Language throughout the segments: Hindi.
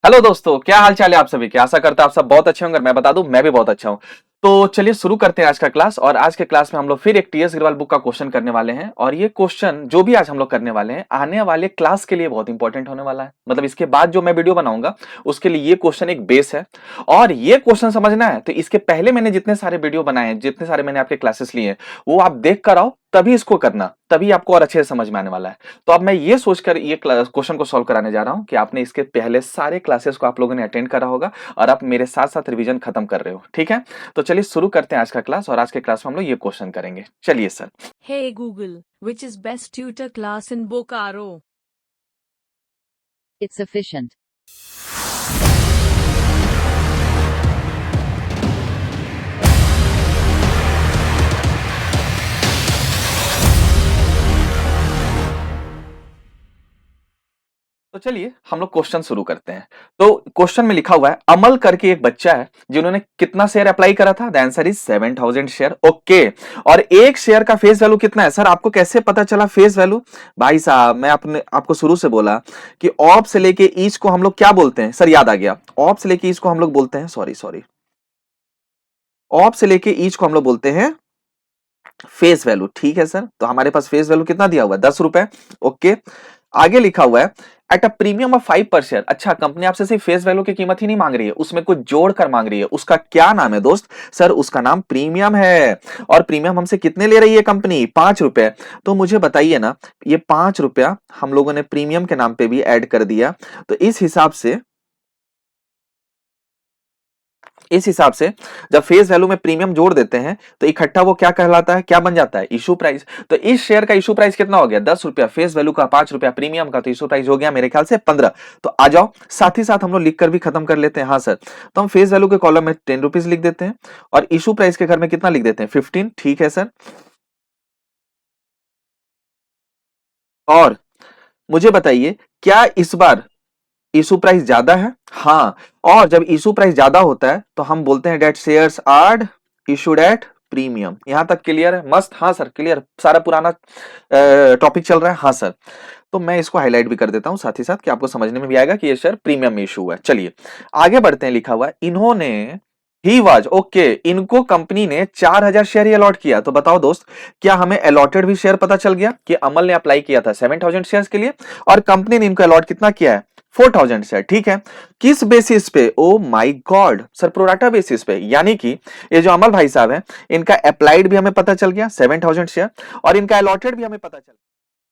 हेलो दोस्तों, क्या हाल चाल है आप सभी के। आशा करता है आप सब बहुत अच्छे होंगे। मैं बता दूं, मैं भी बहुत अच्छा हूं। तो चलिए शुरू करते हैं आज का क्लास। और आज के क्लास में हम लोग फिर एक टीएस अग्रवाल बुक का क्वेश्चन करने वाले हैं। और ये क्वेश्चन जो भी आज हम लोग करने वाले हैं आने वाले क्लास के लिए बहुत इंपॉर्टेंट होने वाला है। मतलब इसके बाद जो मैं वीडियो बनाऊंगा उसके लिए ये क्वेश्चन एक बेस है। और ये क्वेश्चन समझना है तो इसके पहले मैंने जितने सारे वीडियो बनाए हैं, जितने सारे मैंने आपके क्लासेस लिए हैं, वो आप देख कर आओ, तभी इसको करना, तभी आपको और अच्छे से समझ में आने वाला है। तो अब मैं ये सोचकर ये क्वेश्चन को सॉल्व कराने जा रहा हूं कि आपने इसके पहले सारे क्लासेस को आप लोगों ने अटेंड करा होगा और आप मेरे साथ साथ रिवीजन खत्म कर रहे हो। ठीक है, तो चलिए शुरू करते हैं आज का क्लास। और आज के क्लास में हम लोग ये क्वेश्चन करेंगे। चलिए sir. Hey Google, which is best tutor class in Bokaro? It's efficient. तो चलिए हम लोग क्वेश्चन शुरू करते हैं। तो क्वेश्चन में लिखा हुआ है, अमल करके एक बच्चा है जिन्होंने कितना शेयर अप्लाई करा था। The answer is 7000 share. Okay, और एक शेयर का फेस वैल्यू कितना है। सर आपको कैसे पता चला फेस वैल्यू। भाई साहब, मैं आपको शुरू से बोला कि ऑफ से लेके ईच को हम लोग क्या बोलते हैं। सर याद आ गया, ऑफ से लेके ईच को हम लोग बोलते हैं, सॉरी ऑफ से लेके ईच को हम लोग बोलते हैं फेस वैल्यू। ठीक है सर, तो हमारे पास फेस वैल्यू कितना दिया हुआ है, 10 रुपए। ओके, आगे लिखा हुआ है एट अ प्रीमियम ऑफ 5 पर शेयर। अच्छा, कंपनी आपसे सिर्फ फेस वैल्यू की कीमत ही नहीं मांग रही है, उसमें कुछ जोड़ कर मांग रही है। उसका क्या नाम है दोस्त। सर उसका नाम प्रीमियम है। और प्रीमियम हमसे कितने ले रही है कंपनी, 5 रुपए। तो मुझे बताइए ना, ये 5 रुपया हम लोगों ने प्रीमियम के नाम पे भी ऐड कर दिया। तो इस हिसाब से जब फेस वैल्यू में प्रीमियम जोड़ देते हैं तो इकट्ठा वो क्या कहलाता है, क्या बन जाता है, इशू प्राइस। तो इस शेयर का इशू प्राइस कितना हो गया, 10 रुपया। फेस वैल्यू का 5 रुपया, प्रीमियम का तो इशू प्राइस हो गया मेरे ख्याल से 15। तो आ जाओ, साथ ही साथ हम लोग लिखकर भी खत्म कर लेते हैं। हाँ सर, तो हम फेस वैल्यू के कॉलम में 10 रुपीज लिख देते हैं और इशू प्राइस के घर में कितना लिख देते हैं, 15। ठीक है सर। और मुझे बताइए, क्या इस बार इशू प्राइस ज्यादा है। हाँ, और जब इशू प्राइस ज्यादा होता है तो हम बोलते हैं that shares are issued at premium. यहां तक क्लियर है, मस्त। हाँ सर क्लियर, सारा पुराना टॉपिक चल रहा है। हाँ सर, तो मैं इसको हाईलाइट भी कर देता हूं साथ ही साथ कि आपको समझने में भी आएगा कि ये शेयर प्रीमियम में इशू है। चलिए आगे बढ़ते हैं। लिखा हुआ है इन्होंने ही वाज ओके, इनको कंपनी ने 4000 शेयर ही अलॉट किया। तो बताओ दोस्त, क्या हमें अलॉटेड भी शेयर पता चल गया कि अमल ने अप्लाई किया था 7000 शेयर्स के लिए और कंपनी ने इनको अलॉट कितना किया है, 4000 शेयर। ठीक है, किस बेसिस पे, ओ my God sir, pro rata basis पे। यानी कि ये जो अमल भाई साहब हैं, इनका अप्लाइड भी हमें पता चल गया 7000 शेयर और इनका अलॉटेड भी हमें पता चल गया।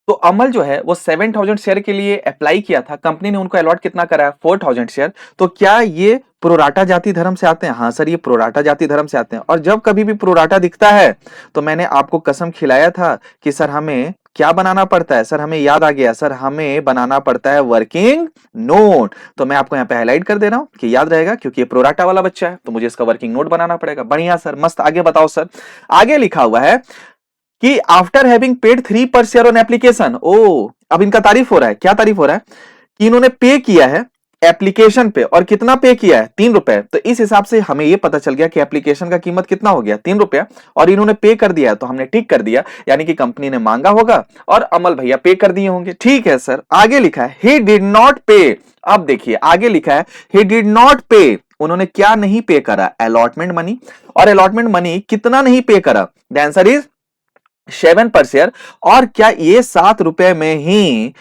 तो अमल जो है वो 7000 शेयर के लिए अप्लाई किया था, कंपनी ने उनको अलॉट कितना करा है, 4000 शेयर। तो क्या ये प्रोराटा जाति धर्म से आते हैं। हाँ सर, ये प्रोराटा जाति धर्म से आते हैं। और जब कभी भी प्रोराटा दिखता है तो मैंने आपको कसम खिलाया था कि सर हमें क्या बनाना पड़ता है। सर हमें याद आ गया, सर हमें बनाना पड़ता है वर्किंग नोट। तो मैं आपको यहाँ पे हाईलाइट कर दे रहा हूं कि याद रहेगा, क्योंकि ये प्रोराटा वाला बच्चा है तो मुझे इसका वर्किंग नोट बनाना पड़ेगा। बढ़िया सर, मस्त। आगे बताओ सर। आगे लिखा हुआ है कि आफ्टर हैविंग पेड 3 पर शेयर ऑन एप्लीकेशन। ओ, अब इनका तारीफ हो रहा है। क्या तारीफ हो रहा है कि इन्होंने पे किया है एप्लीकेशन पे। और कितना पे किया है, 3 रुपए। तो इस हिसाब से हमें यह पता चल गया कि एप्लीकेशन का कीमत कितना हो गया, 3 रुपया। और इन्होंने पे कर दिया है तो हमने टिक कर दिया, यानी कि कंपनी ने मांगा होगा और अमल भैया पे कर दिए होंगे। ठीक है सर। आगे लिखा है ही डिड नॉट पे। अब देखिए आगे लिखा है ही डिड नॉट पे। उन्होंने क्या नहीं पे करा, अलॉटमेंट मनी। और अलॉटमेंट मनी कितना नहीं पे करा, द आंसर इज 7 पर शेयर। और क्या ये 7 रुपए में ही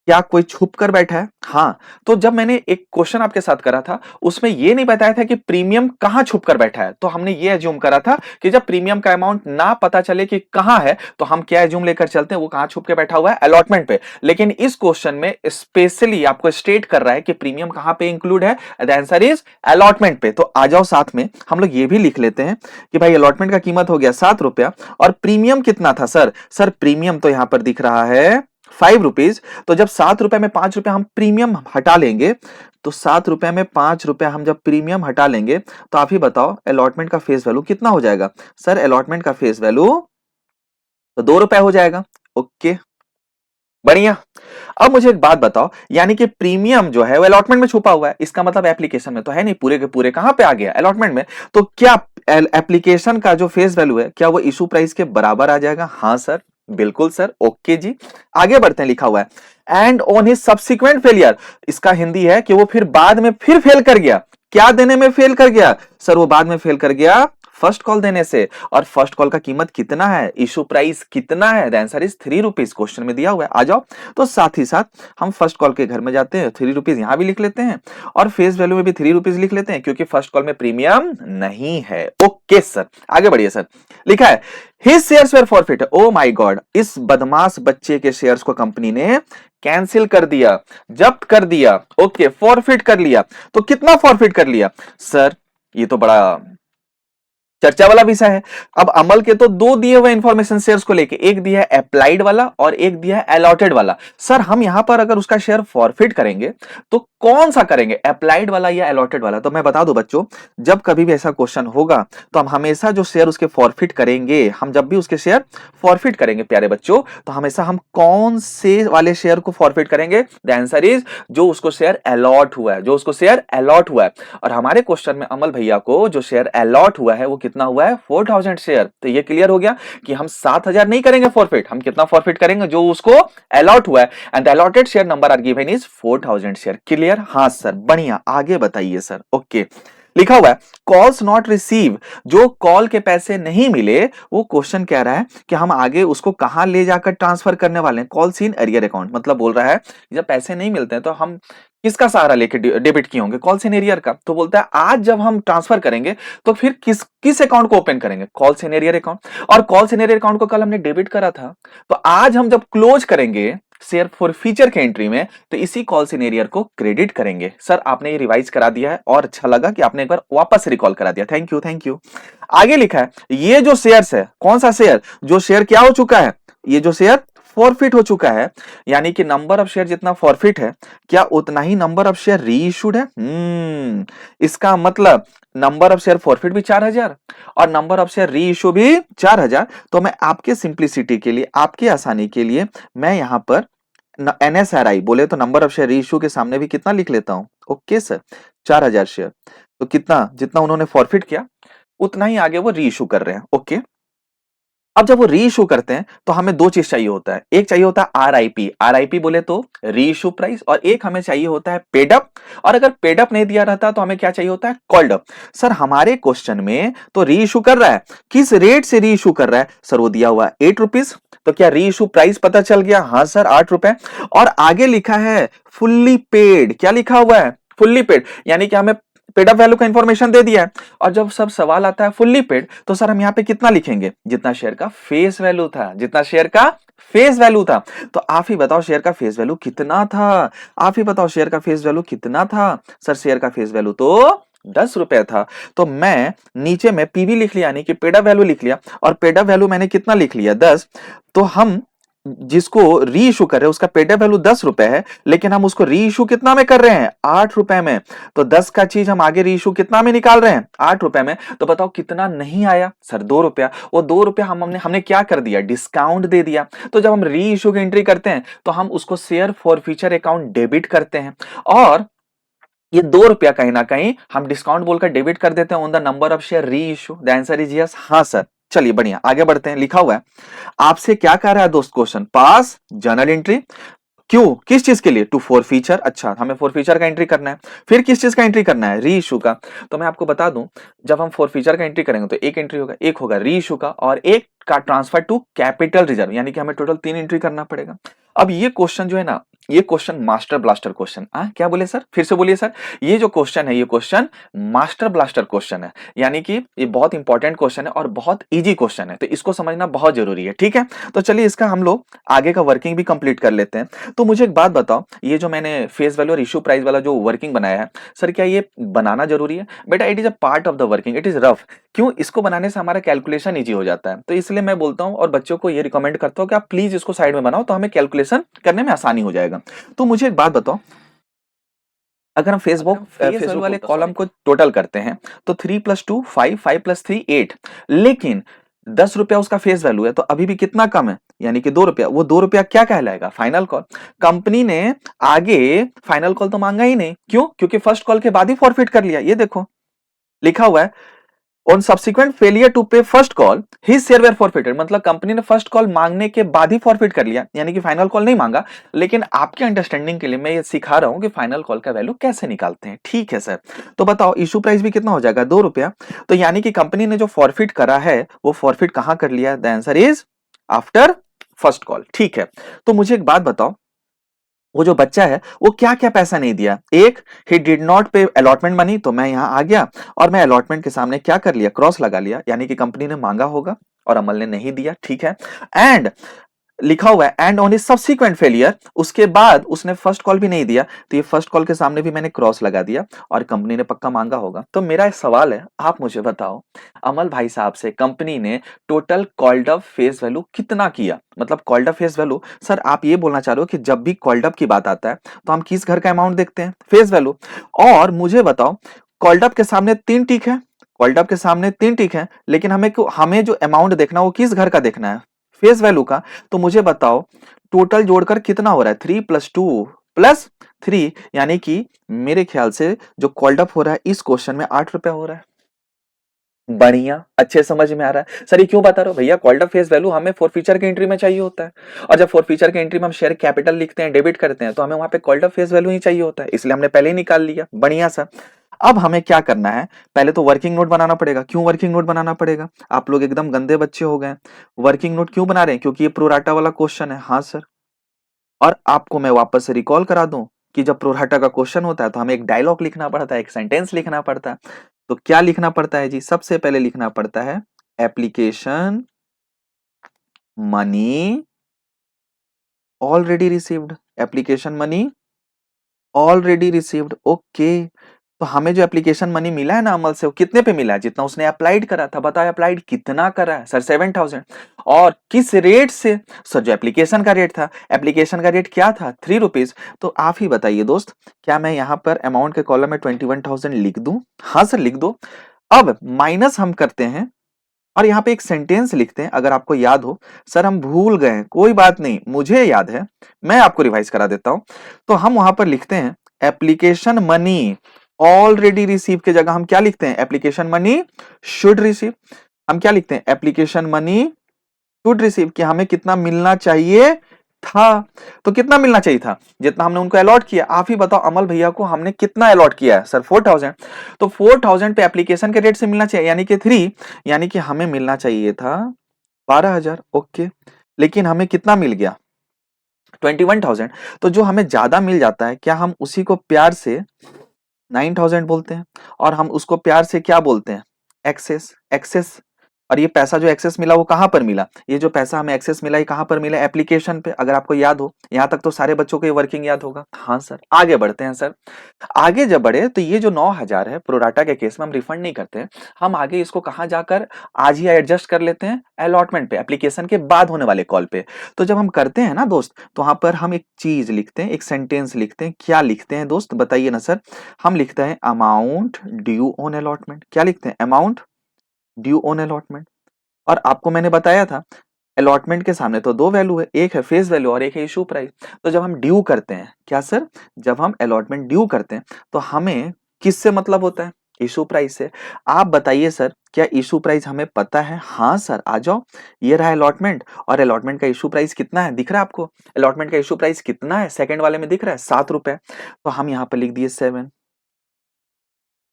क्या कोई छुप कर बैठा है। हाँ, तो जब मैंने एक क्वेश्चन आपके साथ करा था उसमें यह नहीं बताया था कि प्रीमियम कहां छुप कर बैठा है, तो हमने ये एज्यूम करा था कि जब प्रीमियम का अमाउंट ना पता चले कि कहां है तो हम क्या एज्यूम लेकर चलते हैं, वो कहां छुप के बैठा हुआ है, अलॉटमेंट पे। लेकिन इस क्वेश्चन में स्पेशली आपको स्टेट कर रहा है कि प्रीमियम कहां पे इंक्लूड है, द आंसर इज अलॉटमेंट पे। तो आ जाओ, साथ में हम लोग ये भी लिख लेते हैं कि भाई अलॉटमेंट का कीमत हो गया 7 रुपया और प्रीमियम कितना था। सर प्रीमियम तो यहां पर दिख रहा है 5 रुपीज। तो जब 7 रुपए में 5 रुपए हम प्रीमियम हटा लेंगे, तो 7 रुपए में 5 रुपए हम जब प्रीमियम हटा लेंगे तो आप ही बताओ अलॉटमेंट का फेस वैल्यू कितना हो जाएगा। सर अलॉटमेंट का फेस वैल्यू तो 2 रुपए हो जाएगा। ओके, बढ़िया। अब मुझे एक बात बताओ, यानी कि प्रीमियम जो है वो अलॉटमेंट में छुपा हुआ है, इसका मतलब एप्लीकेशन में तो है नहीं, पूरे के पूरे कहां पे आ गया, अलॉटमेंट में। तो क्या एप्लीकेशन का जो फेस वैल्यू है क्या वो इशू प्राइस के बराबर आ जाएगा। हाँ सर, बिल्कुल सर, ओके जी। आगे बढ़ते हैं, लिखा हुआ है and on his subsequent failure. इसका हिंदी है कि वो फिर बाद में फिर फेल कर गया। क्या देने में फेल कर गया सर? वो बाद में फेल कर गया फर्स्ट कॉल देने से। और फर्स्ट कॉल का कीमत कितना है, इशू प्राइस कितना है? The answer is 3 rupees, question में दिया हुआ है। आ जाओ, तो साथ ही साथ हम फर्स्ट कॉल के घर में जाते हैं, 3 रुपीज यहां भी लिख लेते हैं और फेस वैल्यू में भी 3 रुपीज लिख लेते हैं, क्योंकि फर्स्ट कॉल में प्रीमियम नहीं है। ओके सर, आगे बढ़िए सर। लिखा है his shares were forfeit. Oh my God, इस बदमाश बच्चे के शेयर्स को कंपनी ने कैंसिल कर दिया, जब्त कर दिया। ओके, फॉरफिट कर लिया। तो कितना फॉरफिट कर लिया सर? ये तो बड़ा चर्चा वाला विषय है। अब अमल के तो दो दिए हुए इंफॉर्मेशन शेयर्स को लेके, एक दिया है अप्लाइड वाला और एक दिया है अलॉटेड वाला। सर हम यहां पर अगर उसका शेयर फॉरफिट करेंगे तो कौन सा करेंगे, अप्लाइड वाला या अलॉटेड वाला? तो मैं बता दूं बच्चों, जब कभी भी ऐसा क्वेश्चन होगा तो हम हमेशा जो शेयर उसके फॉरफिट करेंगे, हम जब भी उसके शेयर फॉरफिट करेंगे प्यारे बच्चों, तो हमेशा हम कौन से वाले शेयर को फॉरफिट करेंगे? द आंसर इज जो उसको शेयर अलॉट हुआ है, जो उसको शेयर अलॉट हुआ है। और हमारे क्वेश्चन में अमल भैया को जो शेयर अलॉट हुआ है वो कितना हुआ है? 4000 शेयर। तो ये क्लियर हो गया कि हम 7000 नहीं करेंगे फॉरफिट, हम कितना फॉरफिट करेंगे? जो उसको अलॉट हुआ है। And the allotted share number are given is 4000 share. Clear? हाँ सर, बढ़िया, आगे बताइए सर। ओके, लिखा हुआ है कॉल्स नॉट रिसीव। जो कॉल के पैसे नहीं मिले, वो क्वेश्चन कह रहा है कि हम आगे उसको कहां ले जाकर ट्रांसफर करने वाले हैं? Calls in arrear account. मतलब बोल रहा है जब पैसे नहीं मिलते हैं तो हम किसका सहारा लेके डेबिट किए होंगे? कॉल्स इन एरियर का। तो बोलता है आज जब हम ट्रांसफर करेंगे तो फिर किस किस अकाउंट को ओपन करेंगे? Calls in arrear account. और कॉल्स इन एरियर अकाउंट को कल हमने डेबिट करा था, तो आज हम जब क्लोज करेंगे शेयर फॉर फ्यूचर के एंट्री में, तो इसी कॉल सिनेरियर को क्रेडिट करेंगे। सर आपने ये रिवाइज करा दिया है और अच्छा लगा कि आपने एक बार वापस रिकॉल करा दिया, थैंक यू थैंक यू। आगे लिखा है ये जो शेयर्स है, कौन सा शेयर? जो शेयर क्या हो चुका है? ये जो शेयर फॉरफिट हो चुका है, यानी कि नंबर ऑफ शेयर जितना फॉरफिट है, क्या उतना ही नंबर ऑफ शेयर री इशूड है? इसका मतलब नंबर ऑफ शेयर फॉरफिट भी 4000 और नंबर ऑफ शेयर री इशू भी 4000। तो मैं आपके सिंप्लिसिटी के लिए, आपके आसानी के लिए, मैं यहां पर एनएसआरआई बोले तो नंबर ऑफ शेयर री इशू के सामने भी कितना लिख लेता हूं? Okay sir, 4000 share. तो कितना, जितना उन्होंने फॉरफिट किया उतना ही आगे वो री इशू कर रहे हैं। ओके, अब जब वो री इशू करते हैं तो हमें दो चीज चाहिए होता है। एक चाहिए होता है आरआईपी, आरआईपी बोले तो री इशू प्राइस, और एक हमें चाहिए होता है पेड अप। और अगर पेड अप नहीं दिया रहता तो हमें क्या चाहिए होता है? Called up. सर हमारे क्वेश्चन में तो री इशू कर रहा है, किस रेट से री इशू कर रहा है? सर वो दिया हुआ है 8 रुपीज। तो क्या री इशू प्राइस पता चल गया? हाँ सर, 8 रुपए। और आगे लिखा है फुल्ली पेड। क्या लिखा हुआ है? फुल्ली पेड, यानी कि हमें पेड अप वैल्यू का इंफॉर्मेशन दे दिया है। और जब सब सवाल आता है फुल्ली पेड, तो सर हम यहाँ पे कितना लिखेंगे? जितना शेयर का फेस वैल्यू था, जितना शेयर का फेस वैल्यू था। तो आप ही बताओ शेयर का फेस वैल्यू कितना था? आप ही बताओ शेयर का फेस वैल्यू कितना था? सर शेयर का फेस वैल्यू तो 10 रुपए था। तो मैं नीचे में पीवी लिख लिया, यानी कि पेड अप वैल्यू लिख लिया, और पेड अप वैल्यू मैंने कितना लिख लिया? 10। तो हम जिसको री इशू कर रहे हैं उसका पेड अप वैल्यू 10 रुपए है, लेकिन हम उसको री इशू कितना में कर रहे हैं? 8 रुपए में। तो 10 का चीज हम आगे री इशू कितना में निकाल रहे हैं? 8 रुपए में। तो बताओ कितना नहीं आया? सर 2 रुपया। वो 2 रुपया हमने क्या कर दिया? डिस्काउंट दे दिया। तो जब हम री इशू की एंट्री करते हैं तो हम उसको share for future account debit करते हैं, और ये 2 रुपया कहीं ना कहीं हम डिस्काउंट बोलकर डेबिट कर देते हैं on the number of share reissue. The answer is yes. हाँ सर, चलिए बढ़िया, आगे बढ़ते हैं। लिखा हुआ है आपसे क्या कह रहा है दोस्त क्वेश्चन? पास जर्नल एंट्री। क्यों, किस चीज के लिए? To forfeiture. अच्छा, हमें फॉर फीचर का एंट्री करना है। फिर किस चीज का एंट्री करना है? री इशू का। तो मैं आपको बता दूं, जब हम फॉर फीचर का एंट्री करेंगे तो एक एंट्री होगा, एक होगा री इशू का और एक का ट्रांसफर टू कैपिटल रिजर्व, यानी कि हमें टोटल 3 एंट्री करना पड़ेगा। अब ये क्वेश्चन जो है ना, ये क्वेश्चन मास्टर ब्लास्टर क्वेश्चन। क्या बोले सर? फिर से बोलिए सर। ये जो क्वेश्चन है, ये क्वेश्चन मास्टर ब्लास्टर क्वेश्चन है, यानी कि ये बहुत इंपॉर्टेंट क्वेश्चन है और बहुत इजी क्वेश्चन है, तो इसको समझना बहुत जरूरी है। ठीक है, तो चलिए इसका हम लोग आगे का वर्किंग भी कंप्लीट कर लेते हैं। तो मुझे एक बात बताओ, ये जो मैंने फेस वैल्यू और इशू प्राइस वाला जो वर्किंग बनाया है, सर क्या ये बनाना जरूरी है? बेटा it is a part of the working, it is rough. क्यों? इसको बनाने से हमारा कैलकुलेशन इजी हो जाता है। तो इसलिए मैं बोलता हूं और बच्चों को ये रिकमेंड करता हूं कि आप प्लीज इसको साइड में बनाओ, तो हमें कैलकुलेशन करने में आसानी हो जाएगा। तो मुझे एक बात बताओ, अगर हम फेस वाले कॉलम को टोटल करते हैं तो 3 + 2 5, 5 + 3 8, लेकिन 10 रुपया उसका फेस वैल्यू है, तो अभी भी कितना कम है? यानी कि 2 रुपया। वो 2 रुपया क्या कहलाएगा? Final call. कंपनी ने आगे फाइनल कॉल तो मांगा ही नहीं। क्यों? क्योंकि फर्स्ट कॉल के बाद ही फॉरफिट कर लिया। ये देखो लिखा हुआ है on subsequent failure to pay first call his share were forfeited, मतलब कंपनी ने फर्स्ट कॉल मांगने के बाद ही फॉरफिट कर लिया, यानी कि फाइनल कॉल नहीं मांगा। लेकिन आपके अंडरस्टैंडिंग के लिए मैं ये सिखा रहा हूं कि फाइनल कॉल का वैल्यू कैसे निकालते हैं। ठीक है सर, तो बताओ इशू प्राइस भी कितना हो जाएगा, 2 रुपया। तो यानी कि कंपनी ने जो फॉरफिट करा है वो फॉरफिट कहां कर लिया, the answer is after first call. ठीक है, तो मुझे एक बात बताओ, वो जो बच्चा है वो क्या क्या पैसा नहीं दिया। एक, ही डिड नॉट पे अलॉटमेंट मनी, तो मैं यहां आ गया और मैं अलॉटमेंट के सामने क्या कर लिया, क्रॉस लगा लिया, यानी कि कंपनी ने मांगा होगा और अमल ने नहीं दिया। ठीक है, एंड लिखा हुआ है एंड ऑन सब्सिक्वेंट फेलियर, उसके बाद उसने फर्स्ट कॉल भी नहीं दिया, तो ये फर्स्ट कॉल के सामने भी मैंने क्रॉस लगा दिया और कंपनी ने पक्का मांगा होगा। तो मेरा एक सवाल है, आप मुझे बताओ अमल भाई साहब से कंपनी ने total called up face value कितना किया, मतलब called up face value. Sir आप ये बोलना चाह रहे हो कि जब भी कॉल्ड अप की बात आता है तो हम किस घर का अमाउंट देखते हैं, फेस वैल्यू। और मुझे बताओ कॉल्ड अप के सामने 3 टिक है, कॉल्ड अप के सामने 3 टिक है, लेकिन हमें जो अमाउंट देखना है वो किस घर का देखना है, फेस वैल्यू का। तो मुझे बताओ टोटल जोड़कर कितना हो रहा है, 3 + 2 + 3, यानी कि मेरे ख्याल से जो कॉल्ड अप हो रहा है इस क्वेश्चन में 8 रुपया हो रहा है। बढ़िया, अच्छे समझ में आ रहा है सर। ये क्यों बता रहे हो भैया, कॉल्ड अप फेस वैल्यू हमें फॉर फ्यूचर के एंट्री में चाहिए होता है, और जब फॉर फ्यूचर के एंट्री में हम शेयर कैपिटल लिखते हैं, डेबिट करते हैं, तो हमें वहां पे कॉल्ड अप फेस वैल्यू ही चाहिए होता है, इसलिए हमने पहले ही निकाल लिया। बढ़िया सर। अब हमें क्या करना है, पहले तो वर्किंग नोट बनाना पड़ेगा। क्यों वर्किंग नोट बनाना पड़ेगा, आप लोग एकदम गंदे बच्चे हो गए। वर्किंग नोट क्यों बना रहे हैं, क्योंकि ये प्रोराटा वाला क्वेश्चन है। हाँ सर, और आपको मैं वापस से रिकॉल करा दूं कि जब प्रोराटा का क्वेश्चन होता है तो हमें एक डायलॉग लिखना पड़ता है, एक सेंटेंस लिखना पड़ता है। तो क्या लिखना पड़ता है जी, सबसे पहले लिखना पड़ता है application money already received, application money already received. Okay, तो हमें जो एप्लीकेशन मनी मिला है ना अमल से, वो कितने पे मिला है, जितना उसने अप्लाइड करा था। बताओ अप्लाइड कितना करा है सर, 7000। और किस रेट से, सर जो एप्लीकेशन का रेट था, एप्लीकेशन का रेट क्या था, 3 रुपीज। तो आप ही बताइए दोस्त, क्या मैं यहाँ पर अमाउंट के कॉलम में 21,000 लिख दूं। हाँ सर लिख दो। अब माइनस हम करते हैं और यहाँ पे एक सेंटेंस लिखते हैं, अगर आपको याद हो। सर हम भूल गए हैं, कोई बात नहीं, मुझे याद है, मैं आपको रिवाइज करा देता हूं। तो हम वहां पर लिखते हैं एप्लीकेशन मनी ऑलरेडी रिसीव के जगह हम क्या लिखते हैं, एप्लीकेशन मनी शुड रिसीव। हम क्या लिखते हैं, एप्लीकेशन मनी शुड रिसीव, कि हमें कितना मिलना चाहिए था। तो कितना मिलना चाहिए था, जितना हमने उनको अलॉट किया। आप ही बताओ अमल भैया को हमने कितना अलॉट किया है, सर 4000। तो 4000 पे एप्लीकेशन के रेट से मिलना चाहिए, यानी कि 3, यानी कि हमें मिलना चाहिए था 12000। ओके, लेकिन हमें कितना मिल गया, 21,000। तो जो हमें ज्यादा मिल जाता है, क्या हम उसी को प्यार से 9000 बोलते हैं, और हम उसको प्यार से क्या बोलते हैं, एक्सेस। एक्सेस, और ये पैसा जो एक्सेस मिला वो कहां पर मिला, ये जो पैसा हमें एक्सेस मिला ये कहां पर मिला, एप्लीकेशन पे। अगर आपको याद हो, यहां तक तो सारे बच्चों को ये वर्किंग याद होगा। हाँ सर, आगे बढ़ते हैं सर। आगे जब बढ़े तो ये जो 9000 है प्रोराटा के केस में हम रिफंड नहीं करते हैं, हम आगे इसको कहां जाकर आज ही एडजस्ट कर लेते हैं, अलॉटमेंट पे, एप्लीकेशन के बाद होने वाले कॉल पे। तो जब हम करते हैं ना दोस्त, तो वहां पर हम एक चीज लिखते हैं, एक सेंटेंस लिखते हैं। क्या लिखते हैं दोस्त, बताइए ना सर। हम लिखते हैं अमाउंट ड्यू ऑन अलॉटमेंट। क्या लिखते हैं, अमाउंट ड्यू ऑन अलॉटमेंट। और आपको मैंने बताया था अलॉटमेंट के सामने तो 2 वैल्यू है, एक है फेस वैल्यू और एक है इशू प्राइस। तो जब हम ड्यू करते हैं, क्या सर, जब हम अलॉटमेंट ड्यू करते हैं तो हमें किससे मतलब होता है, इशू प्राइस से। आप बताइए सर, क्या इशू प्राइस हमें पता है। हाँ सर, आ जाओ, ये रहा अलॉटमेंट, और अलॉटमेंट का इशू प्राइस कितना है, दिख रहा है आपको। अलॉटमेंट का इशू प्राइस कितना है, सेकंड वाले में दिख रहा है 7 रुपए। तो हम यहाँ पर लिख दिए 7।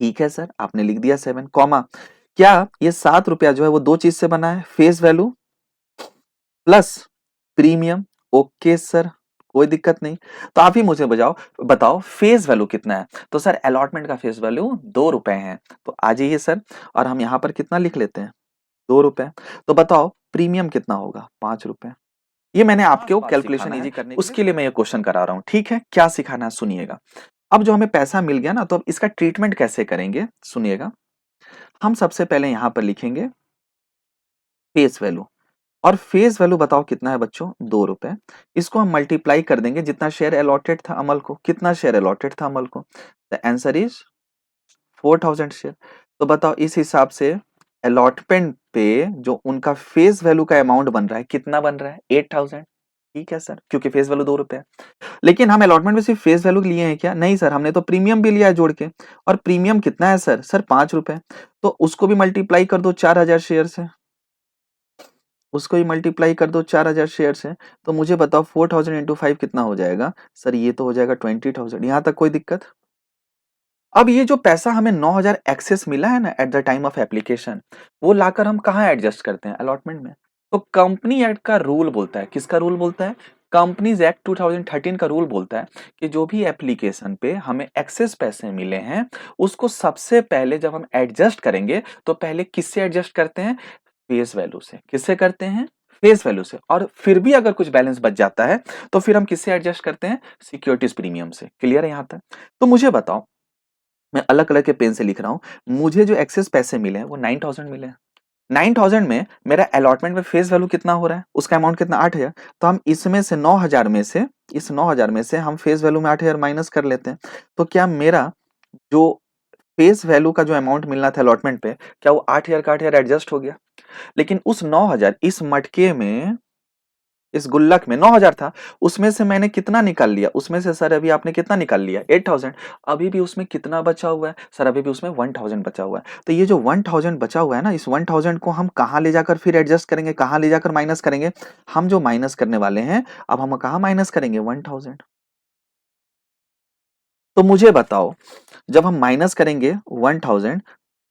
ठीक है सर, आपने लिख दिया 7 कॉमा, क्या ये 7 रुपया जो है वो 2 चीज से बना है, face value plus premium. Okay sir, कोई दिक्कत नहीं। तो आप ही मुझे बताओ फेस वैल्यू कितना है। तो सर अलॉटमेंट का फेस वैल्यू 2 रुपए है। तो आ जाइए सर, और हम यहां पर कितना लिख लेते हैं, 2 रुपए। तो बताओ प्रीमियम कितना होगा, 5 रुपए। ये मैंने आपके कैलकुलेशन इजी करने उसके लिए मैं ये क्वेश्चन करा रहा हूं। ठीक है, क्या सिखाना है सुनिएगा। अब जो हमें पैसा मिल गया ना, तो अब इसका ट्रीटमेंट कैसे करेंगे सुनिएगा। हम सबसे पहले यहां पर लिखेंगे फेस वैल्यू, और फेस वैल्यू बताओ कितना है बच्चों, 2 रुपए। इसको हम मल्टीप्लाई कर देंगे, जितना शेयर अलॉटेड था अमल को, कितना शेयर अलॉटेड था अमल को, द आंसर इज 4000 शेयर। तो बताओ इस हिसाब से अलॉटमेंट पे जो उनका फेस वैल्यू का अमाउंट बन रहा है, कितना बन रहा है, 8000। ठीक है सर, क्योंकि फेस वैल्यू 2 रुपए है। लेकिन हम अलॉटमेंट में सिर्फ फेस वैल्यू लिए हैं क्या? नहीं सर, हमने तो प्रीमियम भी लिया है जोड़ के। और प्रीमियम कितना है सर? सर 5 रुपए। तो उसको भी मल्टीप्लाई कर दो 4000 शेयर से, उसको ही मल्टीप्लाई कर दो 4000 शेयर से। तो मुझे बताओ 4000 इंटू 5 कितना हो जाएगा? सर ये तो हो जाएगा 20,000। यहां तक कोई दिक्कत? अब ये जो पैसा हमें 9000 एक्सेस मिला है ना at the time of application, वो लाकर हम कहाँ एडजस्ट करते हैं? अलॉटमेंट में। तो कंपनी एक्ट का रूल बोलता है, किसका रूल बोलता है? कंपनीज एक्ट 2013 का रूल बोलता है कि जो भी एप्लीकेशन पे हमें एक्सेस पैसे मिले हैं, उसको सबसे पहले जब हम एडजस्ट करेंगे तो पहले किससे एडजस्ट करते हैं? फेस वैल्यू से। किससे करते हैं? फेस वैल्यू से। और फिर भी अगर कुछ बैलेंस बच जाता है तो फिर हम किससे एडजस्ट करते हैं? सिक्योरिटीज प्रीमियम से। क्लियर है यहां तक? तो मुझे बताओ, मैं अलग कलर के पेन से लिख रहा हूं, मुझे जो एक्सेस पैसे मिले हैं वो 9000 मिले हैं। 9000 में मेरा अलॉटमेंट में फेस वैल्यू कितना हो रहा है? उसका अमाउंट कितना? 8000। तो हम इसमें से 9000 में से, इस 9000 में से हम फेस वैल्यू में 8000 माइनस कर लेते हैं। तो क्या मेरा जो फेस वैल्यू का जो अमाउंट मिलना था अलॉटमेंट पे, क्या वो 8000 का 8000 एडजस्ट हो गया? लेकिन उस 9000, इस मटके में, इस गुल्लक में 9000 था, उसमें से मैंने कितना निकाल लिया? उसमें से सर अभी आपने कितना निकाल लिया? 8000। अभी भी उसमें कितना बचा हुआ है? सर अभी भी उसमें 1000 बचा हुआ है। तो ये जो 1000 बचा हुआ है ना, इस 1000 को हम कहाँ ले जाकर फिर एडजस्ट करेंगे? कहाँ ले जाकर माइनस करेंगे? हम जो माइनस करने वाले हैं, अब हम कहाँ माइनस करेंगे? 1000। तो मुझे बताओ, जब हम माइनस करेंगे 1000,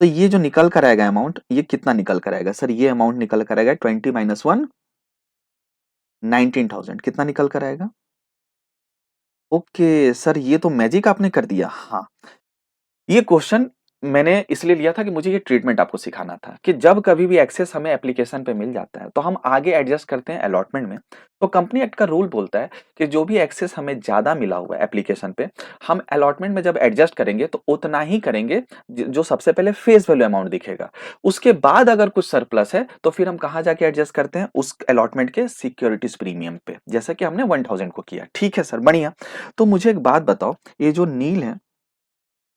तो ये जो निकल कर आएगा अमाउंट, ये कितना निकल कर आएगा? सर ये अमाउंट निकल कर आएगा 20 माइनस 1, 19000। कितना निकल कर आएगा? ओके सर, ये तो मैजिक आपने कर दिया। हाँ, ये क्वेश्चन मैंने इसलिए लिया था कि मुझे ये ट्रीटमेंट आपको सिखाना था कि जब कभी भी एक्सेस हमें एप्लीकेशन पे मिल जाता है तो हम आगे एडजस्ट करते हैं अलॉटमेंट में। तो कंपनी एक्ट का रूल बोलता है कि जो भी एक्सेस हमें ज्यादा मिला हुआ है एप्लीकेशन पे, हम अलॉटमेंट में जब एडजस्ट करेंगे तो उतना ही करेंगे जो सबसे पहले फेस वैल्यू अमाउंट दिखेगा। उसके बाद अगर कुछ सरप्लस है तो फिर हम कहाँ जाके एडजस्ट करते हैं? उस अलॉटमेंट के सिक्योरिटीज प्रीमियम पे, जैसा कि हमने 1000 को किया। ठीक है सर, बढ़िया। तो मुझे एक बात बताओ, ये जो नील है,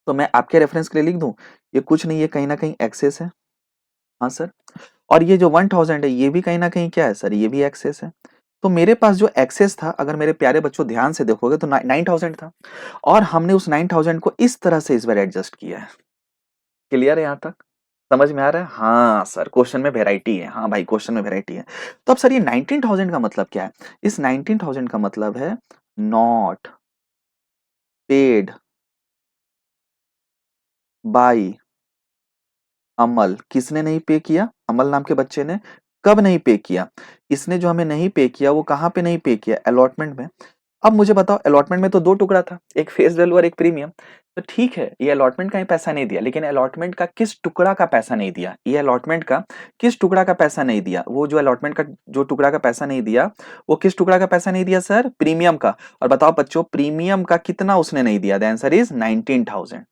तो मैं आपके रेफरेंस के लिए लिख दूं, ये कुछ नहीं, ये कहीं ना कहीं एक्सेस है। हाँ सर। और ये जो 1000 है, ये भी कहीं ना कहीं क्या है सर? ये भी एक्सेस है। तो मेरे पास जो एक्सेस था, अगर मेरे प्यारे बच्चों ध्यान से देखोगे तो 9000 था, और हमने उस 9000 को इस तरह से इस बार एडजस्ट किया है। क्लियर है यहां तक? समझ में आ रहा है? हाँ सर, क्वेश्चन में वेराइटी है। हाँ भाई, क्वेश्चन में वेराइटी है। तो अब सर ये 19000 का मतलब क्या है? इस 19000 का मतलब है नॉट पेड बाई अमल। किसने नहीं पे किया? अमल नाम के बच्चे ने। कब नहीं पे किया? इसने जो हमें नहीं पे किया, वो कहां पे नहीं पे किया? अलॉटमेंट में। अब मुझे बताओ, अलॉटमेंट में तो दो टुकड़ा था, एक फेस वैल्यू और एक प्रीमियम। तो ठीक है, ये अलॉटमेंट का ही पैसा नहीं दिया, लेकिन अलॉटमेंट का किस टुकड़ा का पैसा नहीं दिया? ये अलॉटमेंट का किस टुकड़ा का पैसा नहीं दिया? वो जो अलॉटमेंट का जो टुकड़ा का पैसा नहीं दिया, वो किस टुकड़ा का पैसा नहीं दिया सर? प्रीमियम का। और बताओ बच्चों, प्रीमियम का कितना उसने नहीं दिया? The answer is 19000।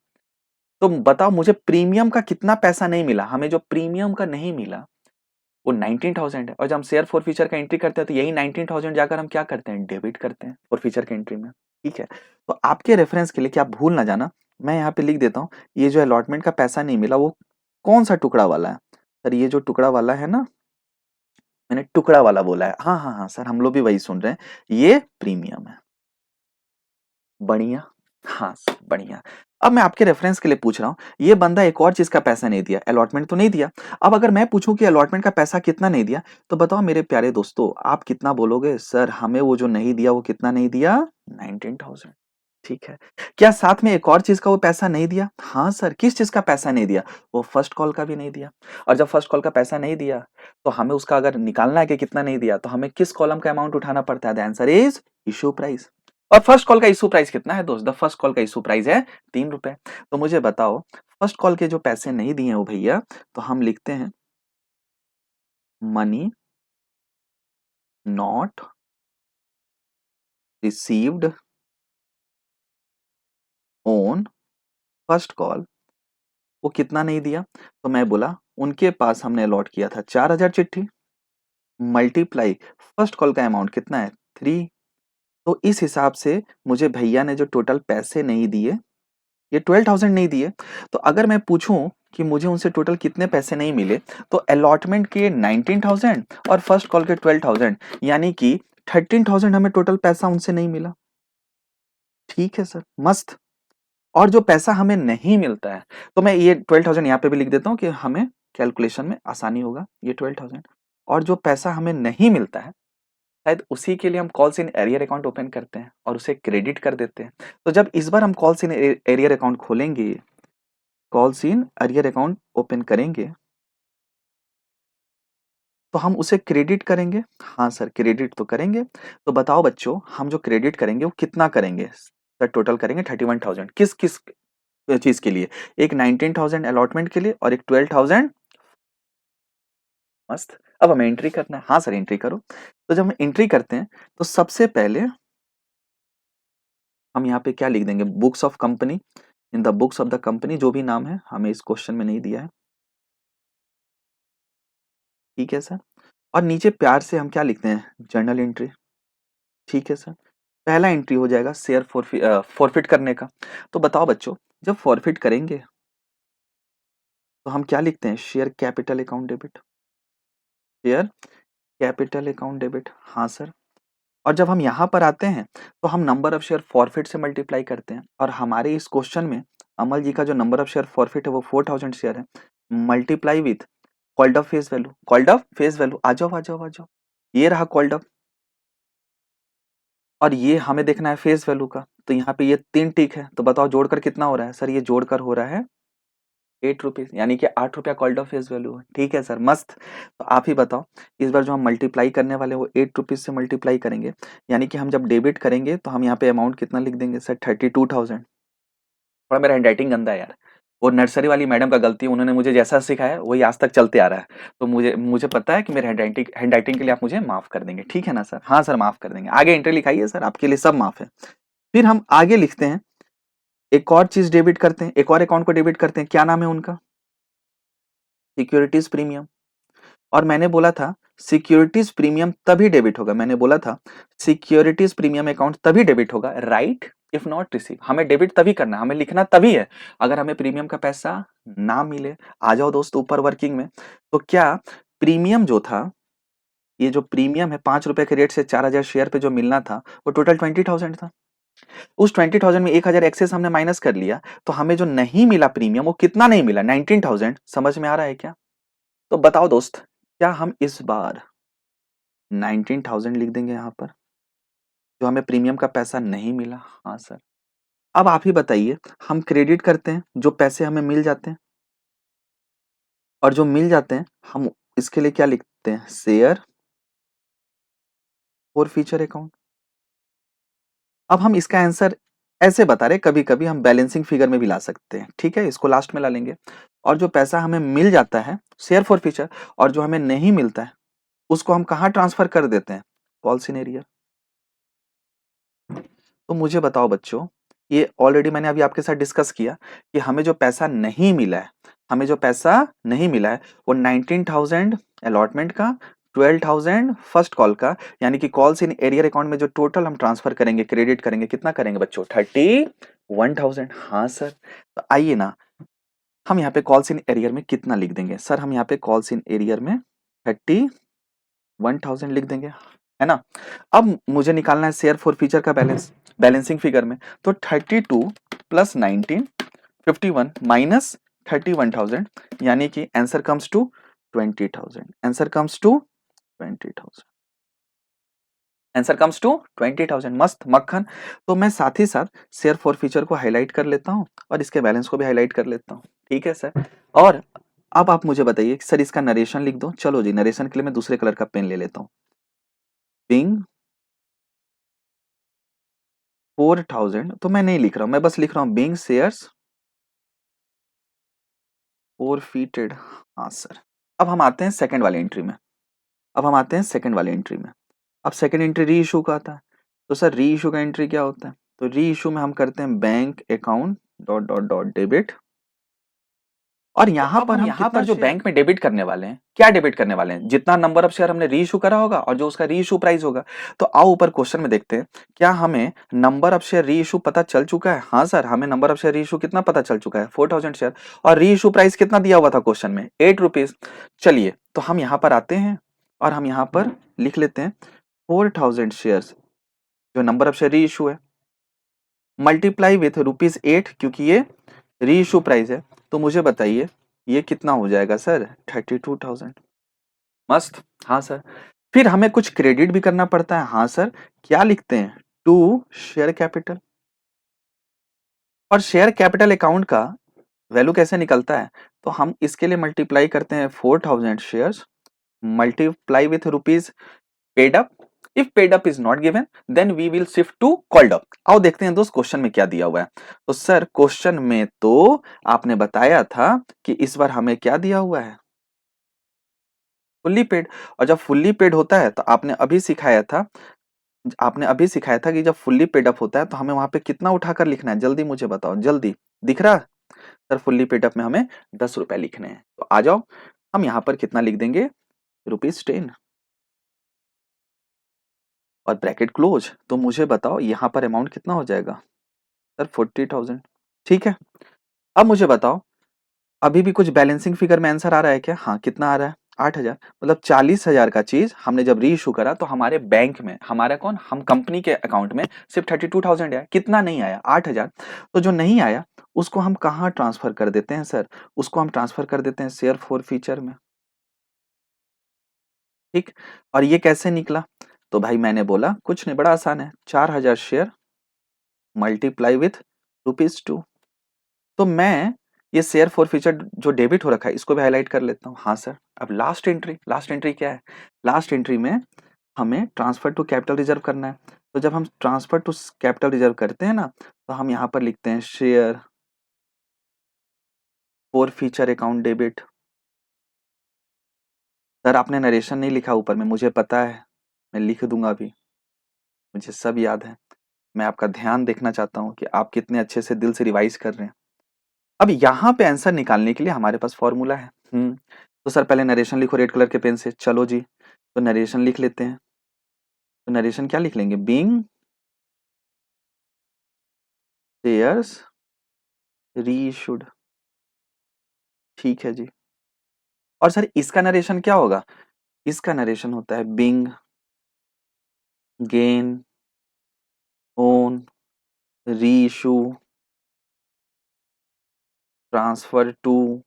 तो बताओ मुझे, प्रीमियम का कितना पैसा नहीं मिला? हमें जो प्रीमियम का नहीं मिला वो 19000 है। और जब हम शेयर फॉर फ्यूचर का एंट्री करते हैं तो यही 19000 जाकर हम क्या करते हैं? डेबिट करते हैं फॉर फ्यूचर के एंट्री में। ठीक है। तो आपके रेफरेंस के लिए, क्या आप भूल ना जाना, मैं यहाँ पे लिख देता हूँ, ये जो अलॉटमेंट का पैसा नहीं मिला वो कौन सा टुकड़ा वाला है? सर ये जो टुकड़ा वाला है ना, मैंने टुकड़ा वाला बोला है। हाँ हाँ हाँ सर, हम लोग भी वही सुन रहे हैं, ये प्रीमियम है। बढ़िया। हाँ सर, बढ़िया। अब मैं आपके रेफरेंस के लिए पूछ रहा हूँ, ये बंदा एक और चीज का पैसा नहीं दिया, अलॉटमेंट तो नहीं दिया। अब अगर मैं पूछूं कि अलॉटमेंट का पैसा कितना नहीं दिया, तो बताओ मेरे प्यारे दोस्तों, आप कितना बोलोगे? सर हमें वो जो नहीं दिया, वो कितना नहीं दिया? 19000। ठीक है। क्या साथ में एक और चीज का वो पैसा नहीं दिया? हाँ सर, किस चीज का पैसा नहीं दिया? वो फर्स्ट कॉल का भी नहीं दिया। और जब फर्स्ट कॉल का पैसा नहीं दिया, तो हमें उसका अगर निकालना है कि कितना नहीं दिया, तो हमें किस कॉलम का अमाउंट उठाना पड़ता है? The answer is issue price. और फर्स्ट कॉल का इशू प्राइस कितना है दोस्त? द फर्स्ट कॉल का इशू प्राइस है 3 रुपए। तो मुझे बताओ, फर्स्ट कॉल के जो पैसे नहीं दिए हैं वो भैया, तो हम लिखते हैं money not received on first call. वो कितना नहीं दिया? तो मैं बोला, उनके पास हमने अलॉट किया था 4000 चिट्ठी, मल्टीप्लाई फर्स्ट कॉल का अमाउंट कितना है? 3। तो इस हिसाब से मुझे भैया ने जो टोटल पैसे नहीं दिए, ये 12000 नहीं दिए। तो अगर मैं पूछूं कि मुझे उनसे टोटल कितने पैसे नहीं मिले, तो अलॉटमेंट के 19000 और फर्स्ट कॉल के 12000, यानी कि 13,000 हमें टोटल पैसा उनसे नहीं मिला। ठीक है सर, मस्त। और जो पैसा हमें नहीं मिलता है, तो मैं ये 12,000 यहाँ पे भी लिख देता हूँ कि हमें कैलकुलेशन में आसानी होगा। ये 12,000 और जो पैसा हमें नहीं मिलता है, शायद उसी के लिए हम calls in arrear account open करते हैं और उसे क्रेडिट कर देते हैं। तो जब इस बार हम कॉल्स इन एरियर अकाउंट खोलेंगे, calls in arrear account open करेंगे, तो हम उसे क्रेडिट करेंगे। हाँ सर, क्रेडिट तो करेंगे। तो बताओ बच्चों, हम जो क्रेडिट करेंगे वो कितना करेंगे? सर टोटल करेंगे 31,000। किस किस चीज के लिए? एक 19,000 अलॉटमेंट के लिए और एक 12,000। मस्त। अब हमें एंट्री करना है। हाँ सर, एंट्री करो। तो जब हम एंट्री करते हैं तो सबसे पहले हम यहाँ पे क्या लिख देंगे? Books of company. In the books of the company, जो भी नाम है, हमें इस क्वेश्चन में नहीं दिया है। ठीक है सर। और नीचे प्यार से हम क्या लिखते हैं? Journal entry. ठीक है सर। पहला एंट्री हो जाएगा शेयर फॉरफिट करने का। तो बताओ बच्चों, जब फॉरफिट करेंगे तो हम क्या लिखते हैं? Share capital account debit. Share capital account debit. हाँ सर। और जब हम यहाँ पर आते हैं तो हम नंबर ऑफ शेयर फॉरफिट से मल्टीप्लाई करते हैं, और हमारे इस क्वेश्चन में अमल जी का जो नंबर ऑफ शेयर फॉरफिट है वो 4,000 शेयर है। Multiply with called of face value. Called of face value, आ जाओ आ जाओ आ जाओ। ये रहा कॉल्ड ऑफ, और ये हमें देखना है फेस वैल्यू का। तो यहाँ पे ये 3 टिक है। तो बताओ जोड़कर कितना हो रहा है? सर ये जोड़कर हो रहा है 8 रुपीज, यानी कि 8 रुपया कॉल्ड ऑफ फेस वैल्यू है। ठीक है सर, मस्त। तो आप ही बताओ, इस बार जो हम मल्टीप्लाई करने वाले हैं वो 8 रुपीज से मल्टीप्लाई करेंगे, यानी कि हम जब डेबिट करेंगे तो हम यहाँ पे अमाउंट कितना लिख देंगे? सर 32,000। थोड़ा मेरा हैंडराइटिंग गंदा है यार, वो नर्सरी वाली मैडम का गलती है, उन्होंने मुझे जैसा सिखाया वही आज तक चलते आ रहा है। तो मुझे मुझे पता है कि मेरे हैंडराइटिंग के लिए आप मुझे माफ कर देंगे। ठीक है ना सर? हाँ सर, माफ कर देंगे। आगे एंट्री लिखाइए सर, आपके लिए सब माफ है। फिर हम आगे लिखते हैं, एक और चीज डेबिट करते हैं, एक और अकाउंट को डेबिट करते हैं। क्या नाम है उनका? Securities premium. और मैंने बोला था सिक्योरिटीज प्रीमियम तभी डेबिट होगा, मैंने बोला था सिक्योरिटीज प्रीमियम अकाउंट तभी डेबिट होगा, राइट? इफ नॉट रिसीव, हमें डेबिट तभी करना है, हमें लिखना तभी है अगर हमें प्रीमियम का पैसा ना मिले। आ जाओ दोस्त ऊपर वर्किंग में। तो क्या प्रीमियम जो था, ये जो प्रीमियम है 5 रुपए के रेट से 4,000 शेयर पे जो मिलना था, वो टोटल 20,000 था। उस 20,000 में 1,000 एक्सेस हमने माइनस कर लिया, तो हमें जो नहीं मिला प्रीमियम, वो कितना नहीं मिला? 19,000। समझ में आ रहा है क्या? तो बताओ दोस्त, क्या हम इस बार 19,000 लिख देंगे यहाँ पर, जो हमें प्रीमियम का पैसा नहीं मिला? हाँ सर। अब आप ही बताइए, हम क्रेडिट करते हैं जो पैसे हमें मिल जाते हैं, और जो मिल जाते हैं हम इसके लिए क्या लिखते हैं? Share for future account. अब हम इसका आंसर ऐसे बता रहे, कभी कभी हम बैलेंसिंग फिगर में भी ला सकते हैं। ठीक है, इसको लास्ट में ला लेंगे। और जो पैसा हमें मिल जाता है शेयर फॉर फ्यूचर, और जो हमें नहीं मिलता है उसको हम कहाँ ट्रांसफर कर देते हैं? Call scenario. तो मुझे बताओ बच्चों, ये ऑलरेडी मैंने अभी आपके साथ डिस्कस किया कि हमें जो पैसा नहीं मिला है, हमें जो पैसा नहीं मिला है वो 19,000 अलॉटमेंट का, 12,000 फर्स्ट कॉल का, यानी कि कॉल्स इन एरियर अकाउंट में जो टोटल हम ट्रांसफर करेंगे, क्रेडिट करेंगे, कितना करेंगे बच्चों? 31,000। हाँ सर। तो आइए ना, हम यहाँ पे कॉल्स इन एरियर में कितना लिख देंगे? सर हम यहाँ पे कॉल्स इन एरियर में 31,000 लिख देंगे, है ना? अब मुझे निकालना है शेयर फॉर फ्यूचर का बैलेंस, बैलेंसिंग फिगर में। तो 32 प्लस 19, 51 माइनस 31,000, यानी कि answer comes to 20,000। Answer comes to 20,000। Answer comes to 20,000। मस्त मक्खन। तो मैं साथ ही साथ शेयर फॉर फ्यूचर को हाईलाइट कर लेता हूँ और इसके बैलेंस को भी हाईलाइट कर लेता हूँ। ठीक है सर। और अब आप मुझे बताइए सर, इसका नरेशन लिख दो। चलो जी, नरेशन के लिए मैं दूसरे कलर का पेन ले लेता हूँ। बिंग 4,000 तो मैं नहीं लिख रहा हूं, मैं बस लिख रहा हूं बिंग शेयर्स फॉरफिटेड। हाँ सर। अब हम आते हैं सेकंड वाली एंट्री में। अब सेकंड एंट्री री इशू का आता है। तो सर री इशू का एंट्री क्या होता है? तो री इशू में हम करते हैं bank account dot dot dot debit, और यहाँ पर हम यहाँ पर जो बैंक में डेबिट करने वाले हैं, क्या डेबिट करने वाले हैं? जितना नंबर ऑफ शेयर हमने री इशू करा होगा और जो उसका री इशू प्राइस होगा। तो आओ ऊपर क्वेश्चन में देखते हैं, क्या हमें नंबर ऑफ शेयर री इशू पता चल चुका है? हाँ सर, हमें नंबर ऑफ शेयर री इशू कितना पता चल चुका है? 4,000 शेयर। और री इशू प्राइस कितना दिया हुआ था क्वेश्चन में? 8 रुपीज। चलिए, तो हम यहाँ पर आते हैं और हम यहाँ पर लिख लेते हैं 4000 शेयर्स जो नंबर ऑफ शेयर री इशू है, मल्टीप्लाई विथ ₹8 क्योंकि ये री इशू प्राइस है, तो मुझे बताइए ये कितना हो जाएगा सर? 32,000। मस्त। हाँ सर। फिर हमें कुछ क्रेडिट भी करना पड़ता है। हाँ सर। क्या लिखते हैं? To share capital. और शेयर कैपिटल अकाउंट का वैल्यू कैसे निकलता है? तो हम इसके लिए मल्टीप्लाई करते हैं 4000 shares multiply with rupees paid up. If paid up is not given then we will shift to called up. आओ देखते हैं दोस्त क्वेश्चन में क्या दिया हुआ है। तो सर क्वेश्चन में तो आपने बताया था कि इस बार हमें क्या दिया हुआ है? Fully paid. और जब फुल्ली पेड होता है तो आपने अभी सिखाया था कि जब फुल्ली पेड अप होता है तो हमें वहां पे कितना उठाकर लिखना है? जल्दी मुझे बताओ, जल्दी। दिख रहा? सर फुल्ली पेड अप में हमें 10 रुपए लिखने हैं। तो आ जाओ, हम यहाँ पर कितना लिख देंगे? ₹10 और ब्रैकेट क्लोज। तो मुझे बताओ यहाँ पर अमाउंट कितना हो जाएगा? सर 40,000। ठीक है। अब मुझे बताओ, अभी भी कुछ बैलेंसिंग फिगर में आंसर आ रहा है क्या? हाँ, कितना आ रहा है? 8,000। मतलब 40,000 का चीज हमने जब री इशू करा तो हमारे बैंक में, हमारा कौन, हम कंपनी के अकाउंट में सिर्फ 32,000 आया। कितना नहीं आया? 8,000। तो जो नहीं आया उसको हम कहाँ ट्रांसफर कर देते हैं सर? उसको हम ट्रांसफर कर देते हैं शेयर फॉर फीचर में। ठीक। और ये कैसे निकला? तो भाई मैंने बोला कुछ नहीं, बड़ा आसान है। 4,000 शेयर मल्टीप्लाई विथ ₹2। तो मैं ये शेयर फॉर फ्यूचर जो डेबिट हो रखा है इसको भी हाईलाइट कर लेता हूँ। हाँ सर। अब लास्ट एंट्री क्या है? लास्ट एंट्री में हमें ट्रांसफर टू कैपिटल रिजर्व करना है। तो जब हम ट्रांसफर टू कैपिटल रिजर्व करते हैं ना, तो हम यहाँ पर लिखते हैं share for future account debit. Sir आपने नरेशन नहीं लिखा ऊपर में, मुझे पता है, मैं लिख दूंगा अभी, मुझे सब याद है। मैं आपका ध्यान देखना चाहता हूँ कि आप कितने अच्छे से दिल से रिवाइज कर रहे हैं। अब यहाँ पे आंसर निकालने के लिए हमारे पास फॉर्मूला है। तो सर पहले नरेशन लिखो रेड कलर के पेन से। चलो जी, तो नरेशन लिख लेते हैं। तो नरेशन क्या लिख लेंगे? Being shares reissued. ठीक है जी। और सर इसका नरेशन क्या होगा? इसका नरेशन होता है being gain on reissue transfer to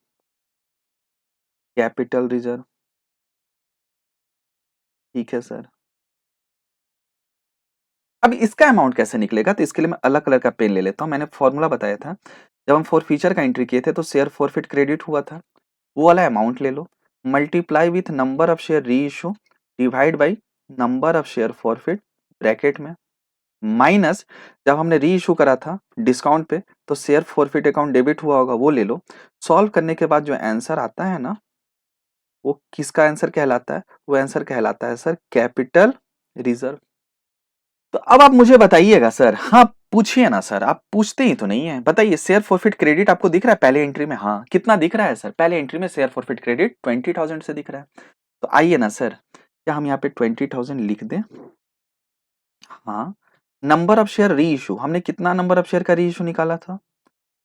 capital reserve. ठीक है सर। अब इसका अमाउंट कैसे निकलेगा? तो इसके लिए मैं अलग कलर का पेन ले लेता हूं। मैंने फॉर्मूला बताया था, जब हम फॉर फीचर का एंट्री किए थे तो शेयर फॉरफिट क्रेडिट हुआ था। वो वाला अमाउंट ले लो, multiply with number of share reissue divide by number of share forfeit bracket में, माइनस जब हमने री इशू करा था डिस्काउंट पे तो शेयर फॉरफिट अकाउंट डेबिट हुआ होगा, वो ले लो। सॉल्व करने के बाद जो आंसर आता है ना, वो किसका आंसर कहलाता है? वो आंसर कहलाता है सर कैपिटल रिजर्व। तो अब आप मुझे बताइएगा सर, हाँ पूछिए ना सर, आप पूछते ही तो नहीं है। बताइए शेयर फॉरफिट क्रेडिट आपको दिख रहा है पहले एंट्री में? हाँ, कितना दिख रहा है सर? पहले एंट्री में शेयर फॉरफिट क्रेडिट 20,000 से दिख रहा है। तो आइए ना सर, क्या हम यहाँ पे 20,000 लिख दें? हाँ। नंबर ऑफ शेयर री इशू, हमने कितना नंबर ऑफ शेयर का री इशू निकाला था?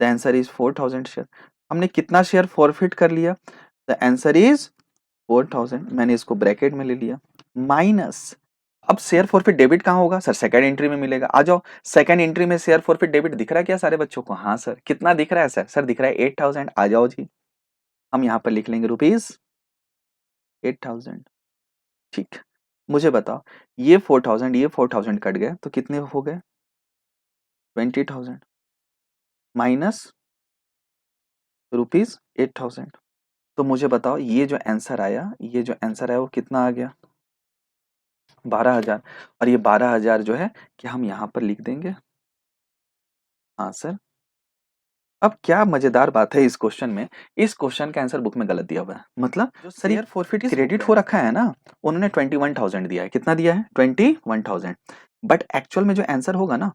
The answer is 4,000 share. हमने कितना शेयर फॉरफिट कर लिया? The answer is 4,000। मैंने इसको ब्रैकेट में ले लिया, माइनस अब शेयर फॉरफिट डेबिट कहाँ होगा सर? सेकंड एंट्री में मिलेगा। आ जाओ, सेकंड एंट्री में शेयर फॉरफिट डेबिट दिख रहा है क्या सारे बच्चों को? हाँ सर। कितना दिख रहा है सर? सर दिख रहा है 8,000। आ जाओ जी, हम यहाँ पर लिख लेंगे ₹8,000। ठीक। मुझे बताओ, ये 4,000 कट गए तो कितने हो गए? 20,000 माइनस ₹8,000। तो मुझे बताओ ये जो आंसर आया, वो कितना आ गया? 12,000। और ये 12,000 जो है कि हम यहाँ पर लिख देंगे। हाँ सर। अब क्या मजेदार बात है इस क्वेश्चन में, इस क्वेश्चन का आंसर बुक में गलत दिया हुआ है। मतलब जो सर ये फॉरफिट क्रेडिट हो रखा है ना, उन्होंने 21,000 दिया है। कितना दिया है? 21,000। बट एक्चुअल में जो आंसर होगा ना,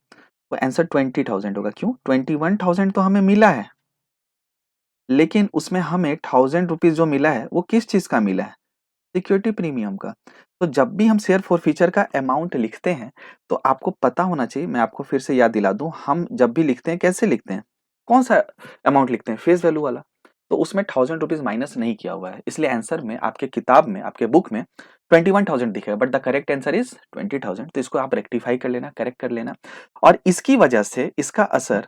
वो आंसर 20,000 होगा। क्यों? 21,000 तो हमें मिला है, लेकिन उसमें हमें ₹1,000 जो मिला है वो किस चीज का मिला है? सिक्योरिटी प्रीमियम का। तो जब भी हम शेयर फॉर फ्यूचर का अमाउंट लिखते हैं तो आपको पता होना चाहिए, मैं आपको फिर से याद दिला दूं, हम जब भी लिखते हैं कैसे लिखते हैं? कौन सा अमाउंट लिखते हैं? फेस वैल्यू वाला। तो उसमें 1000 रुपीज माइनस नहीं किया हुआ है, इसलिए आंसर में आपके किताब में, आपके बुक में 21,000 दिखेगा, but the correct answer is 20,000। तो इसको आप रेक्टिफाई कर लेना, करेक्ट कर लेना। और इसकी वजह से इसका असर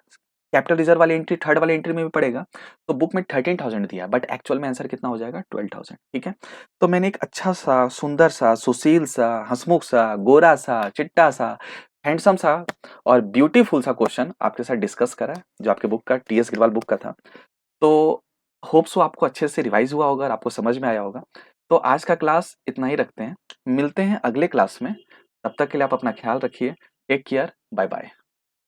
कैपिटल रिजर्व वाली एंट्री, थर्ड वाली एंट्री में भी पड़ेगा। तो बुक में 13,000 दिया, बट एक्चुअल में आंसर कितना हो जाएगा? 12,000। ठीक है। तो मैंने एक अच्छा सा, सुंदर सा, सुशील सा, हंसमुख सा, गोरा सा, चिट्टा सा, हैंडसम सा और ब्यूटीफुल सा क्वेश्चन आपके साथ डिस्कस करा है, जो आपके बुक का, टीएस गिरवाल बुक का था। तो होप सो आपको अच्छे से रिवाइज हुआ होगा और आपको समझ में आया होगा। तो आज का क्लास इतना ही रखते हैं, मिलते हैं अगले क्लास में। तब तक के लिए आप अपना ख्याल रखिए। Take care, bye bye.